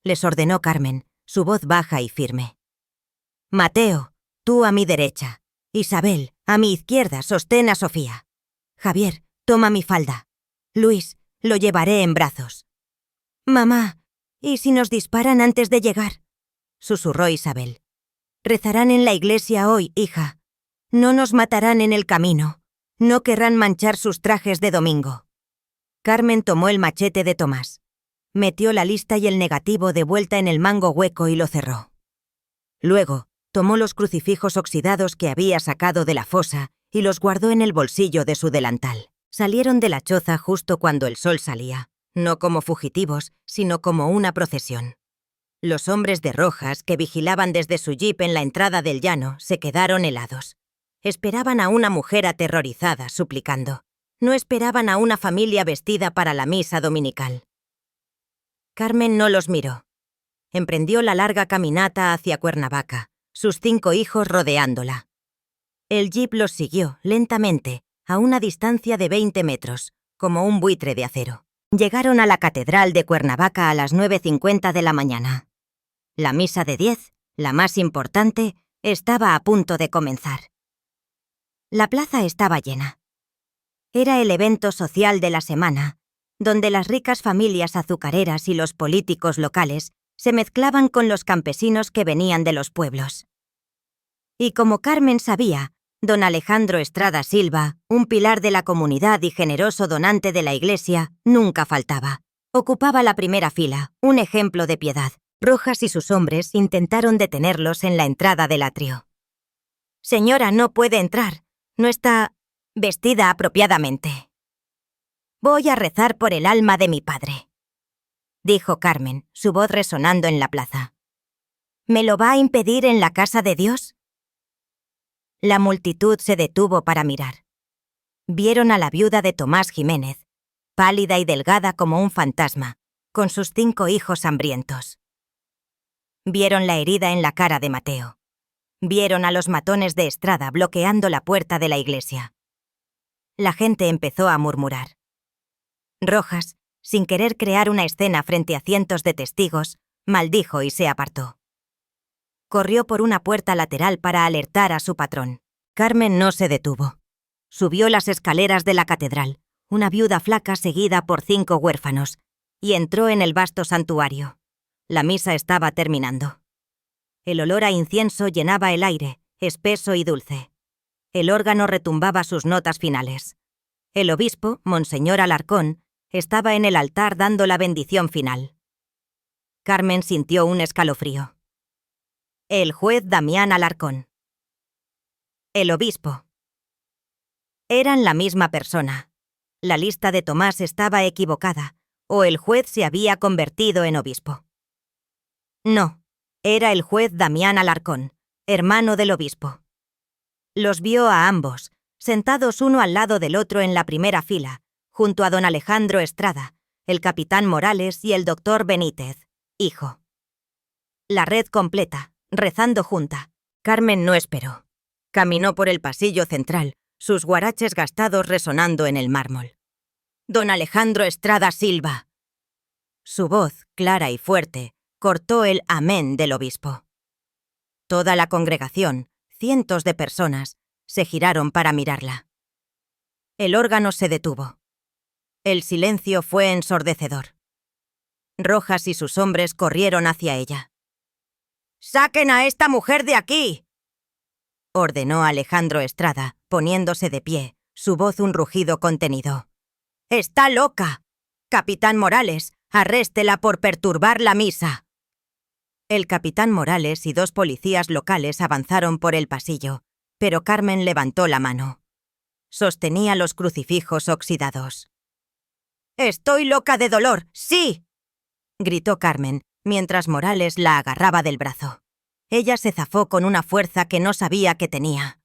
les ordenó Carmen, su voz baja y firme. «Mateo, tú a mi derecha. Isabel, a mi izquierda, sostén a Sofía. Javier, toma mi falda. Luis, lo llevaré en brazos». «Mamá, ¿y si nos disparan antes de llegar?», susurró Isabel. «Rezarán en la iglesia hoy, hija. No nos matarán en el camino. No querrán manchar sus trajes de domingo». Carmen tomó el machete de Tomás. Metió la lista y el negativo de vuelta en el mango hueco y lo cerró. Luego, tomó los crucifijos oxidados que había sacado de la fosa y los guardó en el bolsillo de su delantal. Salieron de la choza justo cuando el sol salía, no como fugitivos, sino como una procesión. Los hombres de Rojas, que vigilaban desde su jeep en la entrada del llano, se quedaron helados. Esperaban a una mujer aterrorizada, suplicando. No esperaban a una familia vestida para la misa dominical. Carmen no los miró. Emprendió la larga caminata hacia Cuernavaca, sus 5 hijos rodeándola. El jeep los siguió, lentamente, a una distancia de 20 metros, como un buitre de acero. Llegaron a la catedral de Cuernavaca a las 9:50 de la mañana. La misa de 10, la más importante, estaba a punto de comenzar. La plaza estaba llena. Era el evento social de la semana, donde las ricas familias azucareras y los políticos locales se mezclaban con los campesinos que venían de los pueblos. Y como Carmen sabía, don Alejandro Estrada Silva, un pilar de la comunidad y generoso donante de la iglesia, nunca faltaba. Ocupaba la primera fila, un ejemplo de piedad. Rojas y sus hombres intentaron detenerlos en la entrada del atrio. «Señora, no puede entrar. No está vestida apropiadamente». «Voy a rezar por el alma de mi padre», dijo Carmen, su voz resonando en la plaza. «¿Me lo va a impedir en la casa de Dios?». La multitud se detuvo para mirar. Vieron a la viuda de Tomás Jiménez, pálida y delgada como un fantasma, con sus 5 hijos hambrientos. Vieron la herida en la cara de Mateo. Vieron a los matones de Estrada bloqueando la puerta de la iglesia. La gente empezó a murmurar. Rojas, sin querer crear una escena frente a cientos de testigos, maldijo y se apartó. Corrió por una puerta lateral para alertar a su patrón. Carmen no se detuvo. Subió las escaleras de la catedral, una viuda flaca seguida por 5 huérfanos, y entró en el vasto santuario. La misa estaba terminando. El olor a incienso llenaba el aire, espeso y dulce. El órgano retumbaba sus notas finales. El obispo, Monseñor Alarcón, estaba en el altar dando la bendición final. Carmen sintió un escalofrío. El juez Damián Alarcón. El obispo. Eran la misma persona. La lista de Tomás estaba equivocada, o el juez se había convertido en obispo. No, era el juez Damián Alarcón, hermano del obispo. Los vio a ambos, sentados uno al lado del otro en la primera fila, junto a don Alejandro Estrada, el capitán Morales y el doctor Benítez, hijo. La red completa, rezando junta. Carmen no esperó. Caminó por el pasillo central, sus guaraches gastados resonando en el mármol. «Don Alejandro Estrada Silva». Su voz, clara y fuerte, cortó el amén del obispo. Toda la congregación, cientos de personas, se giraron para mirarla. El órgano se detuvo. El silencio fue ensordecedor. Rojas y sus hombres corrieron hacia ella. «¡Saquen a esta mujer de aquí!», ordenó Alejandro Estrada, poniéndose de pie, su voz un rugido contenido. «¡Está loca! Capitán Morales, arréstela por perturbar la misa». El capitán Morales y 2 policías locales avanzaron por el pasillo, pero Carmen levantó la mano. Sostenía los crucifijos oxidados. «¡Estoy loca de dolor! ¡Sí!», gritó Carmen, mientras Morales la agarraba del brazo. Ella se zafó con una fuerza que no sabía que tenía.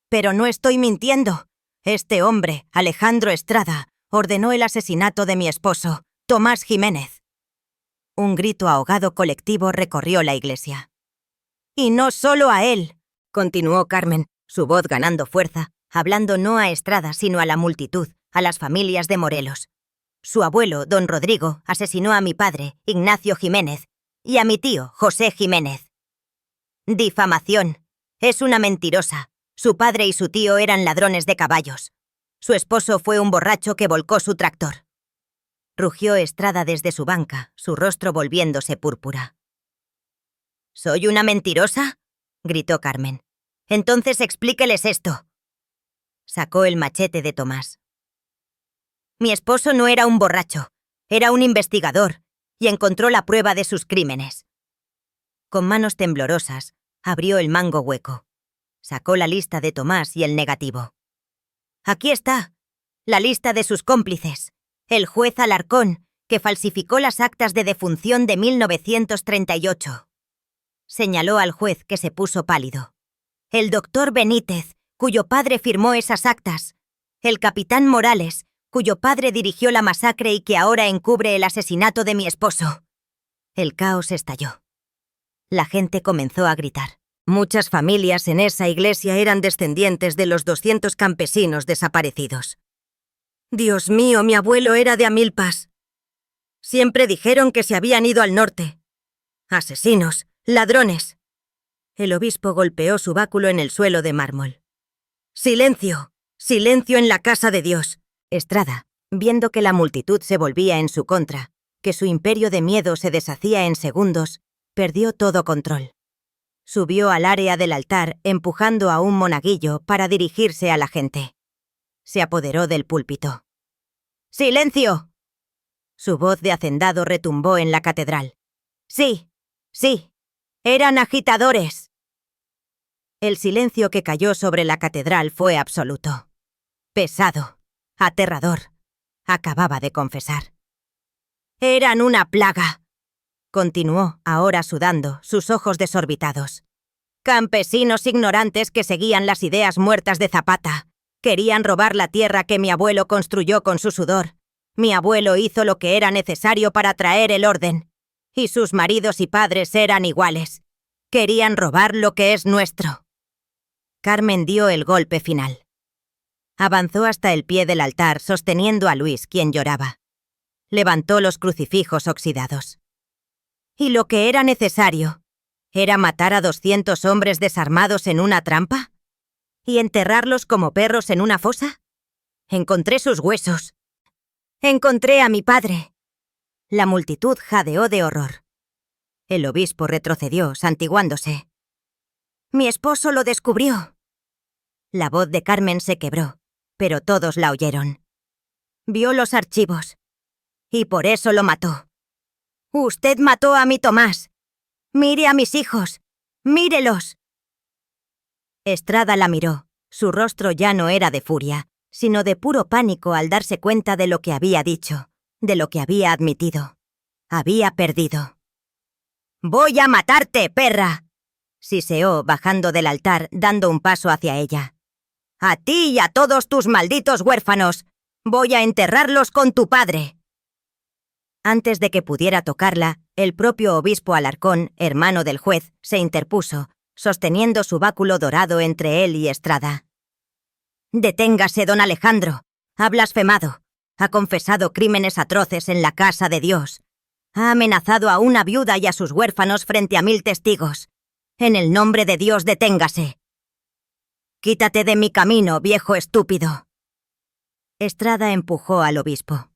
«Pero no estoy mintiendo. Este hombre, Alejandro Estrada, ordenó el asesinato de mi esposo, Tomás Jiménez». un grito ahogado colectivo recorrió la iglesia. «Y no solo a él», continuó Carmen, su voz ganando fuerza, hablando no a Estrada sino a la multitud, a las familias de Morelos. Su abuelo, don Rodrigo, asesinó a mi padre, Ignacio Jiménez, y a mi tío, José Jiménez. Difamación. Es una mentirosa. Su padre y su tío eran ladrones de caballos. Su esposo fue un borracho que volcó su tractor. Rugió Estrada desde su banca, su rostro volviéndose púrpura. ¿Soy una mentirosa?, gritó Carmen. Entonces explíqueles esto. Sacó el machete de Tomás. Mi esposo no era un borracho, era un investigador, y encontró la prueba de sus crímenes. Con manos temblorosas, abrió el mango hueco. Sacó la lista de Tomás y el negativo. Aquí está, la lista de sus cómplices. El juez Alarcón, que falsificó las actas de defunción de 1938. Señaló al juez, que se puso pálido. El doctor Benítez, cuyo padre firmó esas actas. El capitán Morales, cuyo padre dirigió la masacre y que ahora encubre el asesinato de mi esposo. El caos estalló. La gente comenzó a gritar. Muchas familias en esa iglesia eran descendientes de los 200 campesinos desaparecidos. Dios mío, mi abuelo era de Amilpas. Siempre dijeron que se habían ido al norte. Asesinos, ladrones. El obispo golpeó su báculo en el suelo de mármol. ¡Silencio! ¡Silencio en la casa de Dios! Estrada, viendo que la multitud se volvía en su contra, que su imperio de miedo se deshacía en segundos, perdió todo control. Subió al área del altar empujando a un monaguillo para dirigirse a la gente. Se apoderó del púlpito. ¡Silencio! Su voz de hacendado retumbó en la catedral. Sí, sí, eran agitadores. El silencio que cayó sobre la catedral fue absoluto. Pesado, aterrador. Acababa de confesar. Eran una plaga. Continuó, ahora sudando, sus ojos desorbitados. Campesinos ignorantes que seguían las ideas muertas de Zapata. Querían robar la tierra que mi abuelo construyó con su sudor. Mi abuelo hizo lo que era necesario para traer el orden. Y sus maridos y padres eran iguales. Querían robar lo que es nuestro. Carmen dio el golpe final. Avanzó hasta el pie del altar sosteniendo a Luis, quien lloraba. Levantó los crucifijos oxidados. ¿Y lo que era necesario? ¿Era matar a 200 hombres desarmados en una trampa? ¿Y enterrarlos como perros en una fosa? Encontré sus huesos. Encontré a mi padre. La multitud jadeó de horror. El obispo retrocedió, santiguándose. Mi esposo lo descubrió. La voz de Carmen se quebró, pero todos la oyeron. Vio los archivos. Y por eso lo mató. Usted mató a mi Tomás. Mire a mis hijos. Mírelos. Estrada la miró. Su rostro ya no era de furia, sino de puro pánico al darse cuenta de lo que había dicho, de lo que había admitido. Había perdido. «¡Voy a matarte, perra!», siseó, bajando del altar, dando un paso hacia ella. «A ti y a todos tus malditos huérfanos. Voy a enterrarlos con tu padre». Antes de que pudiera tocarla, el propio obispo Alarcón, hermano del juez, se interpuso, sosteniendo su báculo dorado entre él y Estrada. «Deténgase, don Alejandro. Ha blasfemado. Ha confesado crímenes atroces en la casa de Dios. Ha amenazado a una viuda y a sus huérfanos frente a 1000 testigos. En el nombre de Dios, deténgase. Quítate de mi camino, viejo estúpido». Estrada empujó al obispo.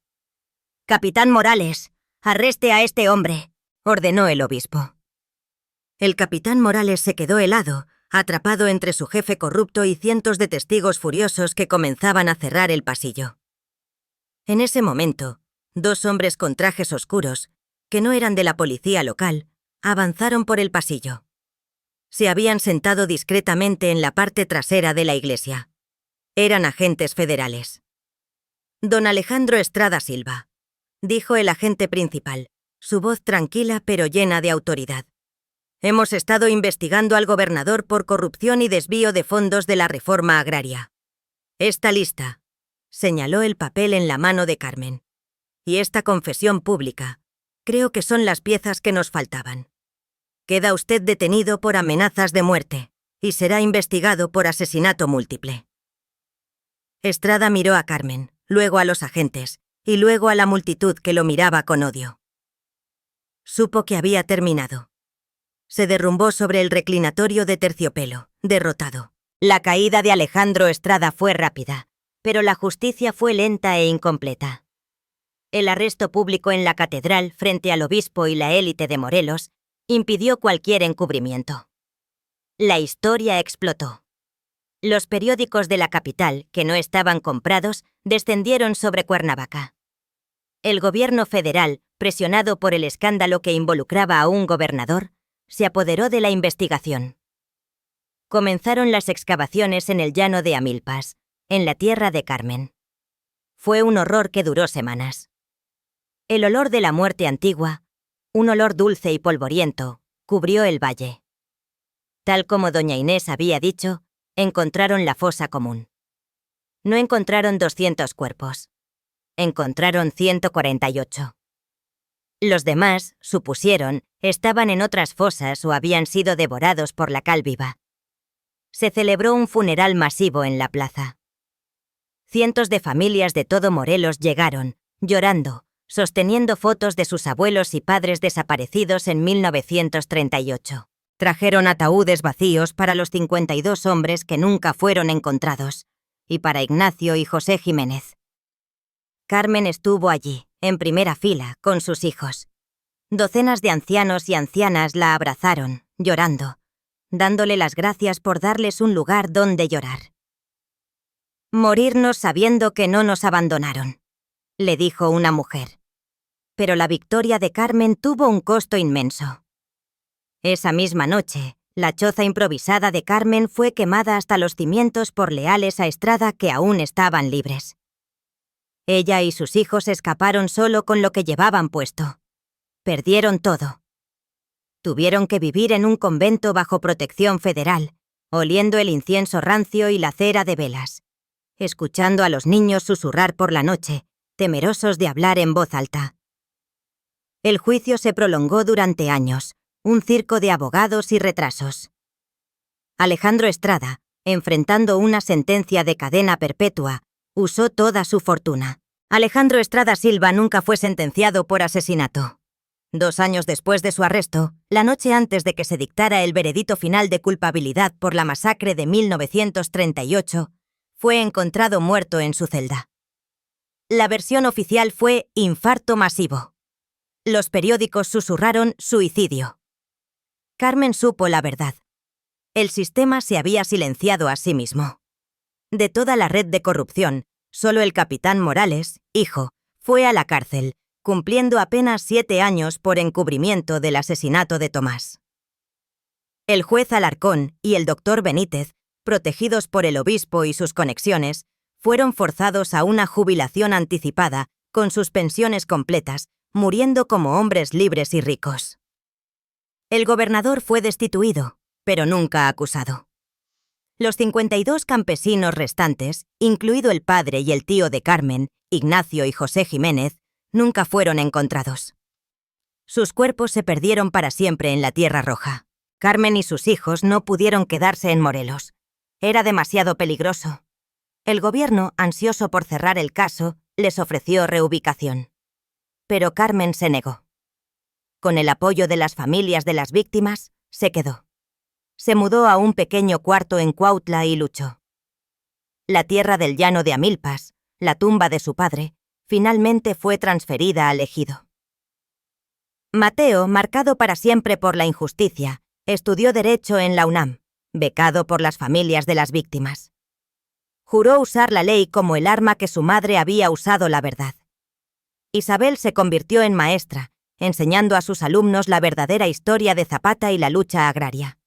«Capitán Morales, arreste a este hombre», ordenó el obispo. El capitán Morales se quedó helado, atrapado entre su jefe corrupto y cientos de testigos furiosos que comenzaban a cerrar el pasillo. En ese momento, 2 hombres con trajes oscuros, que no eran de la policía local, avanzaron por el pasillo. Se habían sentado discretamente en la parte trasera de la iglesia. Eran agentes federales. «Don Alejandro Estrada Silva», dijo el agente principal, su voz tranquila pero llena de autoridad. «Hemos estado investigando al gobernador por corrupción y desvío de fondos de la reforma agraria. Esta lista», señaló el papel en la mano de Carmen, «y esta confesión pública Creo que son las piezas que nos faltaban. Queda usted detenido por amenazas de muerte y será investigado por asesinato múltiple. Estrada miró a Carmen, luego a los agentes y luego a la multitud que lo miraba con odio. Supo que había terminado. Se derrumbó sobre el reclinatorio de terciopelo, derrotado. La caída de Alejandro Estrada fue rápida, pero la justicia fue lenta e incompleta. El arresto público en la catedral frente al obispo y la élite de Morelos impidió cualquier encubrimiento. La historia explotó. Los periódicos de la capital, que no estaban comprados, descendieron sobre Cuernavaca. El gobierno federal, presionado por el escándalo que involucraba a un gobernador, se apoderó de la investigación. Comenzaron las excavaciones en el llano de Amilpas, en la tierra de Carmen. Fue un horror que duró semanas. El olor de la muerte antigua, un olor dulce y polvoriento, cubrió el valle. Tal como doña Inés había dicho, encontraron la fosa común. No encontraron 200 cuerpos. Encontraron 148. Los demás, supusieron, estaban en otras fosas o habían sido devorados por la cal viva. Se celebró un funeral masivo en la plaza. Cientos de familias de todo Morelos llegaron, llorando, sosteniendo fotos de sus abuelos y padres desaparecidos en 1938. Trajeron ataúdes vacíos para los 52 hombres que nunca fueron encontrados, y para Ignacio y José Jiménez. Carmen estuvo allí, en primera fila, con sus hijos. Docenas de ancianos y ancianas la abrazaron, llorando, dándole las gracias por darles un lugar donde llorar. «Morirnos sabiendo que no nos abandonaron», le dijo una mujer. Pero la victoria de Carmen tuvo un costo inmenso. Esa misma noche, la choza improvisada de Carmen fue quemada hasta los cimientos por leales a Estrada que aún estaban libres. Ella y sus hijos escaparon solo con lo que llevaban puesto. Perdieron todo. Tuvieron que vivir en un convento bajo protección federal, oliendo el incienso rancio y la cera de velas, escuchando a los niños susurrar por la noche, temerosos de hablar en voz alta. El juicio se prolongó durante años, un circo de abogados y retrasos. Alejandro Estrada, enfrentando una sentencia de cadena perpetua, usó toda su fortuna. Alejandro Estrada Silva nunca fue sentenciado por asesinato. 2 años después de su arresto, la noche antes de que se dictara el veredicto final de culpabilidad por la masacre de 1938, fue encontrado muerto en su celda. La versión oficial fue infarto masivo. Los periódicos susurraron suicidio. Carmen supo la verdad. El sistema se había silenciado a sí mismo. De toda la red de corrupción, solo el capitán Morales, hijo, fue a la cárcel, cumpliendo apenas 7 años por encubrimiento del asesinato de Tomás. El juez Alarcón y el doctor Benítez, protegidos por el obispo y sus conexiones, fueron forzados a una jubilación anticipada, con sus pensiones completas, muriendo como hombres libres y ricos. El gobernador fue destituido, pero nunca acusado. Los 52 campesinos restantes, incluido el padre y el tío de Carmen, Ignacio y José Jiménez, nunca fueron encontrados. Sus cuerpos se perdieron para siempre en la Tierra Roja. Carmen y sus hijos no pudieron quedarse en Morelos. Era demasiado peligroso. El gobierno, ansioso por cerrar el caso, les ofreció reubicación. Pero Carmen se negó. Con el apoyo de las familias de las víctimas, se quedó. Se mudó a un pequeño cuarto en Cuautla y luchó. La tierra del llano de Amilpas, la tumba de su padre, finalmente fue transferida al ejido. Mateo, marcado para siempre por la injusticia, estudió Derecho en la UNAM, becado por las familias de las víctimas. Juró usar la ley como el arma que su madre había usado la verdad. Isabel se convirtió en maestra, enseñando a sus alumnos la verdadera historia de Zapata y la lucha agraria.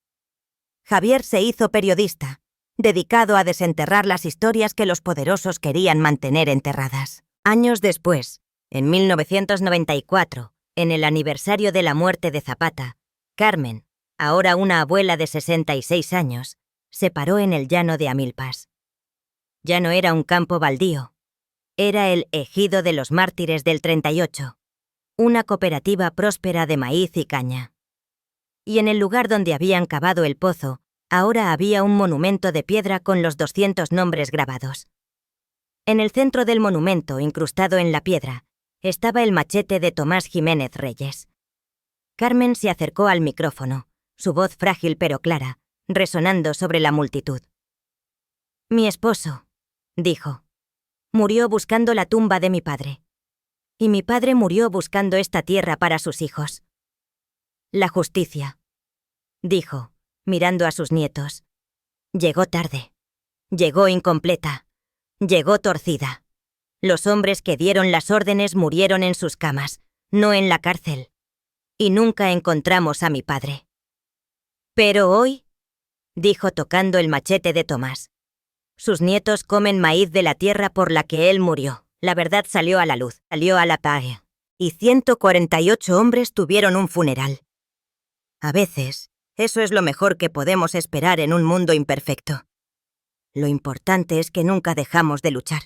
Javier se hizo periodista, dedicado a desenterrar las historias que los poderosos querían mantener enterradas. Años después, en 1994, en el aniversario de la muerte de Zapata, Carmen, ahora una abuela de 66 años, se paró en el llano de Amilpas. Ya no era un campo baldío, era el ejido de los mártires del 38, una cooperativa próspera de maíz y caña. Y en el lugar donde habían cavado el pozo, ahora había un monumento de piedra con los 200 nombres grabados. En el centro del monumento, incrustado en la piedra, estaba el machete de Tomás Jiménez Reyes. Carmen se acercó al micrófono, su voz frágil pero clara, resonando sobre la multitud. «Mi esposo», dijo, «murió buscando la tumba de mi padre. Y mi padre murió buscando esta tierra para sus hijos. La justicia», dijo, mirando a sus nietos, «llegó tarde. Llegó incompleta. Llegó torcida. Los hombres que dieron las órdenes murieron en sus camas, no en la cárcel. Y nunca encontramos a mi padre. Pero hoy», dijo tocando el machete de Tomás, «sus nietos comen maíz de la tierra por la que él murió. La verdad salió a la luz, salió a la paz. Y 148 hombres tuvieron un funeral. A veces, eso es lo mejor que podemos esperar en un mundo imperfecto. Lo importante es que nunca dejamos de luchar».